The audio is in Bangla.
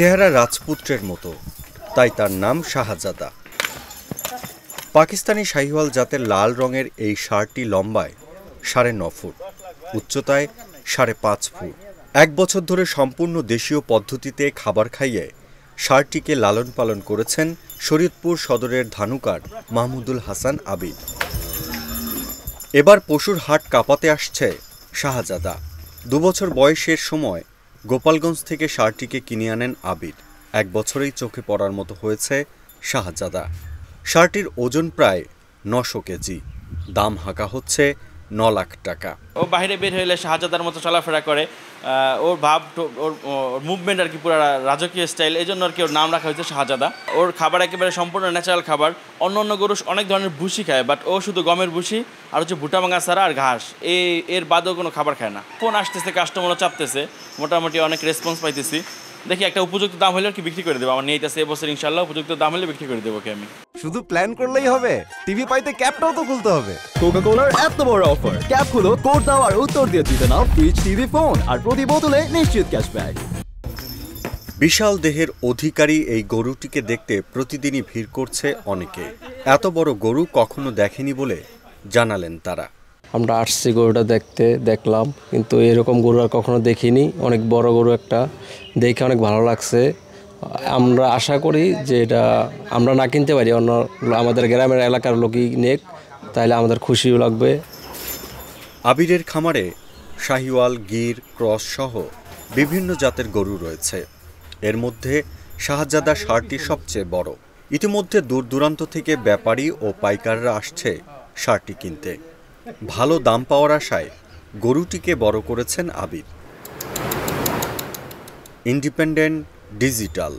চেহারা রাজপুত্রের মতো, তাই তার নাম শাহজাদা। পাকিস্তানি শাহিওয়াল জাতের লাল রঙের এই ষাঁড়টি লম্বায় 9.5 ফুট, উচ্চতায় 5.5 ফুট। 1 বছর ধরে সম্পূর্ণ দেশীয় পদ্ধতিতে খাবার খাইয়ে ষাঁড়টিকে লালন পালন করেছেন শরীয়তপুর সদরের ধানুকার মাহমুদুল হাসান আবিদ। এবার পশুর হাট কাঁপাতে আসছে শাহজাদা। 2 বছর বয়সের সময় গোপালগঞ্জ থেকে ষাঁড়টিকে কিনে আনেন আবিদ। 1 বছরেই চোখে পড়ার মতো হয়েছে শাহজাদা। ষাঁড়টির ওজন প্রায় 900 কেজি, দাম হাঁকা হচ্ছে 9 লাখ টাকা। ও বাইরে বের হইলে শাহজাদার মতো চলাফেরা করে, ওর ভাব ওর মুভমেন্ট আর কি পুরো রাজকীয় স্টাইল, এই জন্য আর কি ওর নাম রাখা হয়েছে শাহজাদা। ওর খাবার একেবারে সম্পূর্ণ ন্যাচারাল খাবার। অন্য গরু অনেক ধরনের ভুসি খায়, বাট ও শুধু গমের ভুসি আর হচ্ছে ভুটা ভাঙা ছাড়া আর ঘাস, এর বাদেও কোনো খাবার খায় না। ফোন আসতেছে, কাস্টমারও চাপতেছে, মোটামুটি অনেক রেসপন্স পাইতেছি। দেখি একটা উপযুক্ত দাম হলে আর কি বিক্রি করে দেবো। আমার নিয়েছে এবছর ইনশাল্লাহ উপযুক্ত দাম হলে বিক্রি করে দেবো কি আমি। শুধু প্ল্যান করলেই হবে, টিভি পাইতে ক্যাপটাও তো খুলতে হবে। কোকা-কোলার এত বড় অফার, ক্যাপ খুলো, কোড দাও আর উত্তর দিয়ে জিতে নাও ফ্রিজ, টিভি, ফোন আর প্রতি বোতলে নিশ্চিত ক্যাশব্যাক। বিশাল দেহের অধিকারী এই গরুটিকে দেখতে প্রতিদিনই ভিড় করছে অনেকে। এত বড় গরু কখনো দেখেনি বলে জানালেন তারা। আমরা আসছি গরুটা দেখলাম, কিন্তু এরকম গরু আর কখনো দেখিনি। অনেক বড় গরু একটা, দেখে অনেক ভালো লাগছে। আমরা আশা করি যে এটা আমরা না কিনতে পারি, অন্য আমাদের গ্রামের এলাকার লোকই নেক, তাহলে আমাদের খুশিও লাগবে। আবিরের খামারে শাহিওয়াল, গির, ক্রস সহ বিভিন্ন জাতের গরু রয়েছে। এর মধ্যে শাহজাদা ষাঁড়টি সবচেয়ে বড়। ইতিমধ্যে দূর দূরান্ত থেকে ব্যাপারী ও পাইকাররা আসছে ষাঁড়টি কিনতে। ভালো দাম পাওয়ার আশায় গরুটিকে বড় করেছেন আবিদ। Independent digital.